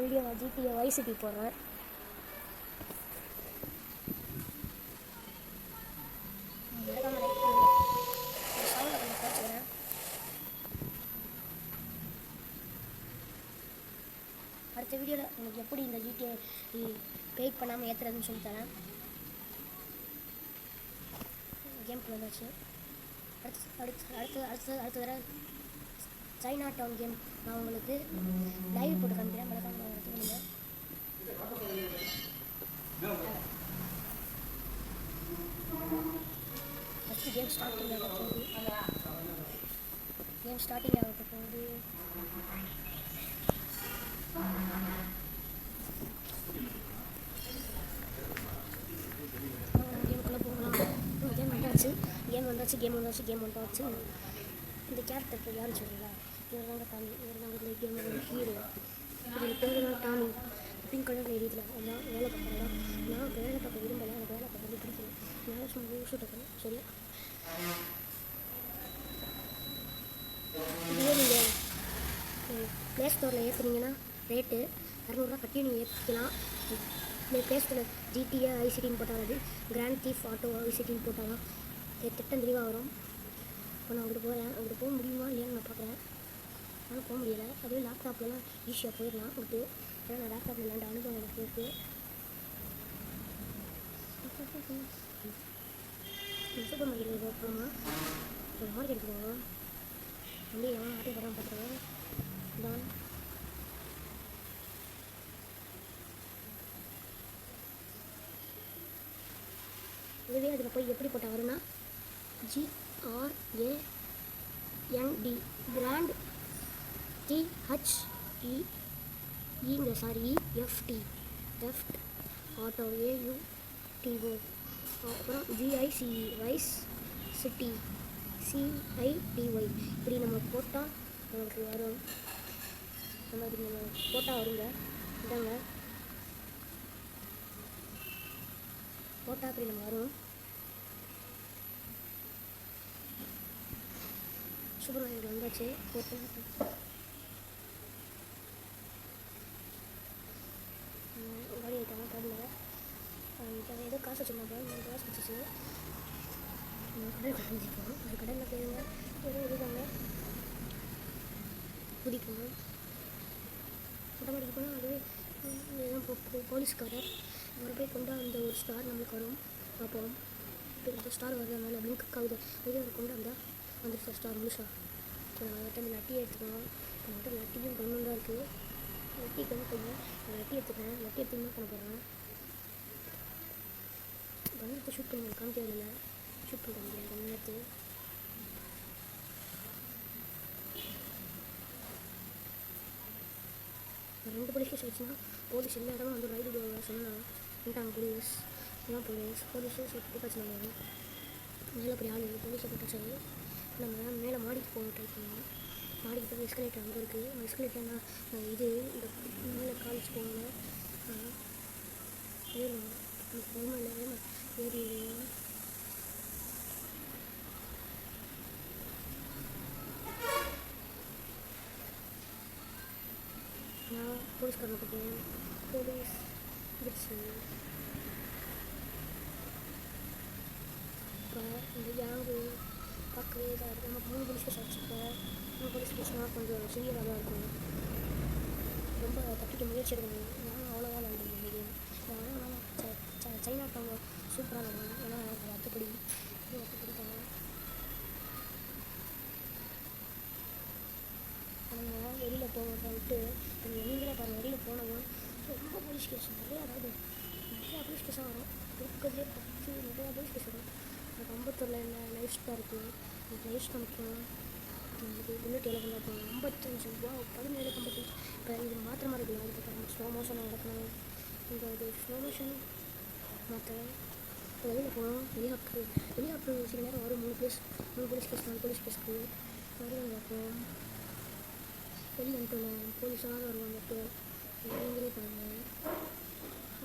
Video GTA Vice City போடுறேன். அடுத்த வீடியோவில் உங்களுக்கு எப்படி இந்த GTA பெயிட் பண்ணாமல் ஏற்றுறதுன்னு சொல்லி தரேன். கேம்க்கு வந்தாச்சு. அடுத்த தடவை சைனா டவுன் கேம் நான் உங்களுக்கு லைவ் போட்டு காமிக்கிறேன். மறக்காம எடுத்துக்கணுங்க. ஃபஸ்ட்டு கேம் ஸ்டார்டிங் ஆக போகுது. கேமுக்குள்ளே போகலாம். கேம் வந்தாச்சு. இந்த கேரக்டர் யாருன்னு சொல்லுங்களா? இவர் தாங்க டாமி. இந்த கேமோட ஹீரோ. இதில் பேர் தான் டாமி. பிங்க் கலர் ஏரியில் அதான் வேலை பார்க்குறேன். நான் வேலை பார்க்க விரும்பலை. எனக்கு வேலை பார்க்க பிடிக்கல. நான் சும்மா ஷூட்டேன். சரியா? இதுவே நீங்கள் ப்ளே ஸ்டோரில் ஏற்றுனீங்கன்னா ரேட்டு 200 கட்டி நீங்கள் ஏற்றிக்கலாம். ப்ளே ஸ்டோரில் GTA Vice Cityன்னு போட்டால் அது கிராண்ட் தீஃப் ஆட்டோ Vice Cityன்னு போட்டால் தான் திட்டம் தெளிவாக வரும். இப்போ நான் அங்கிட்டு போகிறேன். அங்கிட்டு போக முடியுமா இல்லையான்னு நான் பார்க்குறேன். ஆனால் போக முடியலை. அதுவே லேப்டாப்லலாம் ஈஸியாக போயிடலாம் அங்கிட்டு. ஏன்னா நான் லேப்டாப்பில் விளாண்ட அனுபவம் எனக்கு இருக்குது. சூப்பர் மார்க்கெட் போகணுமா? ஒரு மார்க்கெட் போகணும். வண்டி எவன் ஆட்டி போகிறான் பார்த்துருவேன். தான் இதுவே அதில் போய் எப்படி போட்டால் வரும்னா GRAND grand THEFT auto AUTO அப்புறம் VICE வைஸ் சிட்டி CITY இப்படி நம்ம போட்டால் நமக்கு வரும். இந்த மாதிரி நம்ம போட்டால் வருங்க. இதாங்க போட்டால் அப்படி நம்ம வரும். சூப்பர் மார்க்கெட் வந்தாச்சு. போட்டு காலி ஆகிட்டாங்க. கடலில் ஏதோ காசு வச்சுருந்தாங்க. 3 காசு வச்சுச்சு. கடல் குறைஞ்சிப்போம். அது கடலில் போயிருங்க. ஏதோ இதுதாங்க குதிக்கணும். ஆட்டோமேட்டிக் போனால் அதுவே இதுதான் போலீஸ்காரர். அவரை போய் கொண்டு அந்த ஒரு ஸ்டார் நம்மளுக்கு வரும். பார்ப்போம். இப்போ இந்த ஸ்டார் வருது. அதனால பிளிங்க் ஆகுது. அதுவே அவர் கொண்டு வந்தால் வந்துருச்சு ஸ்டார் முழுசா. அவர்கிட்ட இந்த லட்டியை எடுத்துக்கணும். நம்மகிட்ட லட்டியும் கொண்டு தான் இருக்குது. லட்டி கொண்டு போய் லட்டி எடுத்துக்கிறேன். லட்டி எடுத்து என்ன பண்ண போகிறேன்? கண்ணத்தை ஷூட் பண்ணி காமிக்கிறதில்ல. ஷூட் பண்ண முடியாது கண்ணத்து. ஒரு 2 போலீஸ் கேஸ் வச்சுன்னா போலீஸ் எல்லா இடமும் வந்து ரைடு சொன்னால் வந்துட்டாங்க. போலீஸு சுற்றி பிரச்சனை மேலே அப்படி ஆள் போலீஸை போட்டால் சரி. நம்ம மேலே மாடிக்கு போக ட்ரை பண்ணுவோம். மாடிக்கு போய் எஸ்கலேட்டர் அங்கே இருக்குது. எஸ்கலேட்டர்னா இது இந்த மேலே காலேஜ் போகணும். ஏறுவோம். எனக்கு பொறுமை இல்லை. ஏறி நான் போலீஸ்காரனை பார்த்தேன். போலீஸ் பிடிச்சி இப்போ இந்த யாங்கு பார்க்கவே இதாக இருக்குது. நம்ம 3 போலீஸ் கேஸ் வச்சுருக்கோம். 3 போலீஸ் கேஸ்னால் கொஞ்சம் சிவியராக தான் இருக்கும். ரொம்ப தப்பிக்க முயற்சி எடுக்கணும். நான் அவ்வளோவா விளாண்டுருக்கேன் இந்த கேம். ஆனால் சைனா டவுன் சூப்பராக விளாடுவேன். ஏன்னா எனக்கு அத்துப்படி தான். நாங்கள் வெளியில் போகிறோன்ட்டு நீங்களே பாருங்கள். வெளியில் போனோம் ரொம்ப போலீஸ் கேஸ் நிறையா போலீஸ் கேஸாக வரும். இருக்கிறதே 10 நிறையா போலீஸ் கேஸ் வரும். எனக்கு 54 லைஃப்ஸ் தான் இருக்குது. எனக்கு லைஃப்ஸ் காமிக்கும். எனக்கு புல்லட் எவ்வளோ இருக்கும்? 55 ரூபா 17 55. இப்போ இது மாத்திர மாதிரி இருக்குது. அதுக்கப்புறம் ஸ்லோ மோஷன் நடக்கணும். இந்த இது ஸ்லோ மோஷன் மாற்ற இப்போ வெளியில் போகணும். ஹெலிகாப்டர் சில நேரம் வரும். 3 போலீஸ் கேஸ் 4 போலீஸ் கேஸ்க்கு வருவாங்க. பார்ப்போம். வெளியில் வந்துட்டு போலீஸாக வருவாங்க. இப்போ நீங்களே பாருங்கள்.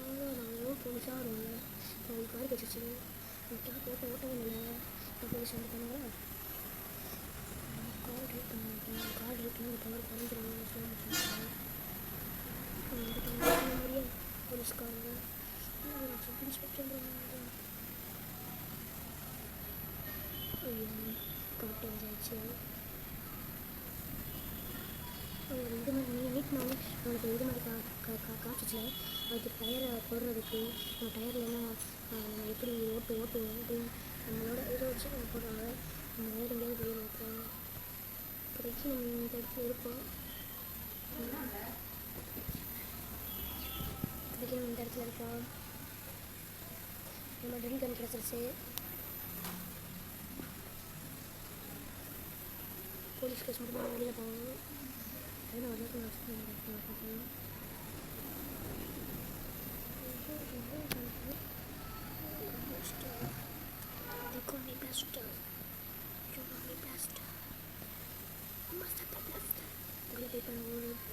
அவ்வளோதான் போலீஸாக வருவாங்க. அவங்களுக்கு கார் கிடச்சிச்சு. கேப் ஓட்டவே இல்லை. இப்போ போலீஸ் வந்து பண்ணுங்களா? கார் ரைட் பண்ணி பவர் குறைஞ்சிருவாங்க. ஸ்லோ மோஷன் போலீஸ்காரங்க சப் இன்ஸ்பெக்டர் ஐயோ கரெக்டாக வந்தாச்சு. இது மாதிரி நீட்னாலே நம்மளுக்கு இது மாதிரி காட்டுச்சுல அதுக்கு டயரை போடுறதுக்கு நம்ம டயரில் என்ன நம்ம எப்படி ஓட்டுவோம் அப்படின்னு நம்மளோட இதை வச்சு நம்ம போடுறாங்க. நம்ம வேறு எங்கேயாவது போய் வைப்போம். இப்போதைக்கு நம்ம இந்த இடத்துல இருப்போம். இப்போதைக்கு நம்ம இந்த இடத்துல இருப்போம். நம்ம ட்ரில் கன் கிடச்சிருச்சு. போலீஸ் கேஸ் மட்டும் நம்ம வெளியில் போகணும். அதில் ஒரு பார்க்கணும்.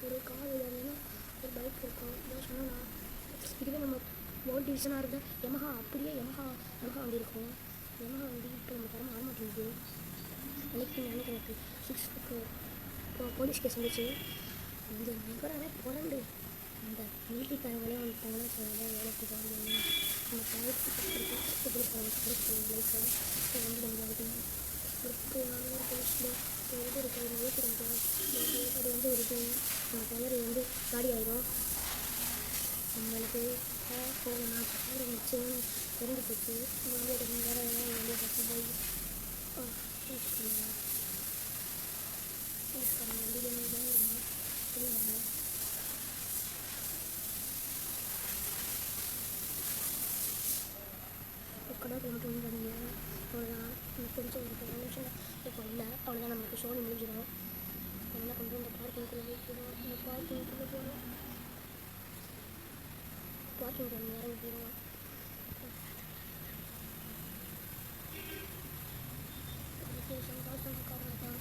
ஒரு கார் இல்லைன்னா ஒரு பைக் இருக்கும். இதான் சொன்னால் இதுவே நம்ம வேர்ல்ட் டிவிஷனாக இருந்தால் யமஹா அப்படியே யமஹா வண்டி இருக்கும். யமஹா வண்டி இப்போ நம்ம தரம் ஆக மாட்டேங்குது. அன்றைக்கி எனக்கு 6 போலீஸ் கேஸ் வந்துச்சு. இந்த நகராகவே புரண்டு அந்த மிலிட்ரிக்காரங்களே வந்துட்டாங்கன்னா சொல்லலாம் வேலைக்கு போகணும். நம்ம லைஃப்பை வந்து நம்ம வந்து ஒரு போலீஸில் ஒரு ஏற்றிருந்தோம். அது வந்து ஒரு நம்ம டயர் வந்து காலி ஆகிடும். நம்மளுக்கு போகணும்னா வச்சு இறந்து போச்சு. வந்து வேறு வந்து போய் கடவுள் மட்டும் வந்தீங்க. அவ்வளோதான் எனக்கு பிடிச்ச ஒரு 2 நிமிஷம் இப்போ இல்லை. அவ்வளோதான் நம்மளுக்கு ஷோனி முடிஞ்சிடும். என்ன பண்ணுறோம் இந்த பார்க்கிங்குள்ளே போயிடுவோம். இந்த பார்க்கிங்குள்ளே போகிறோம். பார்க்கிங் நம்ம இறங்கி போயிடுவோம். காரணம் தான்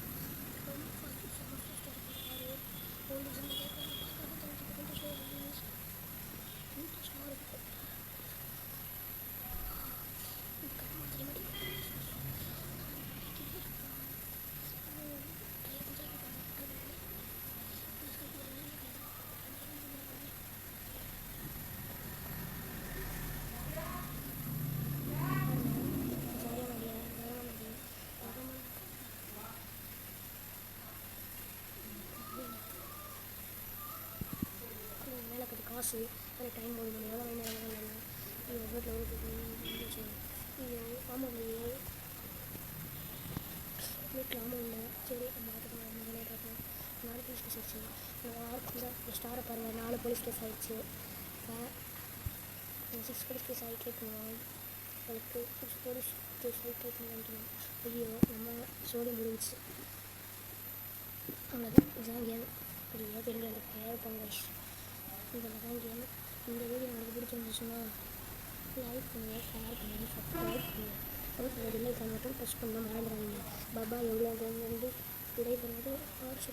காசு வேறு டைம் போது நம்ம எவ்வளோ நேரம் இல்லைன்னா வீட்டில் இருந்துச்சு. ஆமாம் இல்லையே வீட்டில் ஆமாம் இல்லை. சரி நம்ம ஆட்டுக்கு நம்ம வேலையை பார்ப்போம். 4 போலீஸ் கேஸ் ஆகிடுச்சு. இந்த ஸ்டாரை பாருங்கள் 4 போலீஸ் கேஸ் ஆகிடுச்சு. 6 போலீஸ் கேஸ் ஆகி கேட்கணும். அதுக்கு 6 போலீஸ் கேஸ் ஆகி கேட்கணும். ஐயோ நம்ம சோடி முடிஞ்சிச்சு. அவ்வளோதான் இதுதான் கேம். ஒரு பெண்கள் அந்த பேர் பங்கைஸ் இதில் தான் கேம். இந்த வீடியோ உங்களுக்கு பிடிச்சிருந்துச்சுன்னா லைக் பண்ணுங்கள், ஷேர் பண்ணுங்கள், சப்ஸ்கிரைப் பண்ணுங்கள். அதுக்கு பெல் ஐக்கான் மட்டும் ப்ரெஸ் பண்ண மறந்துடாதீங்க. பாபா எவ்வளோ கேம் வந்து விடைபெறுவது ஆர்ஷ்.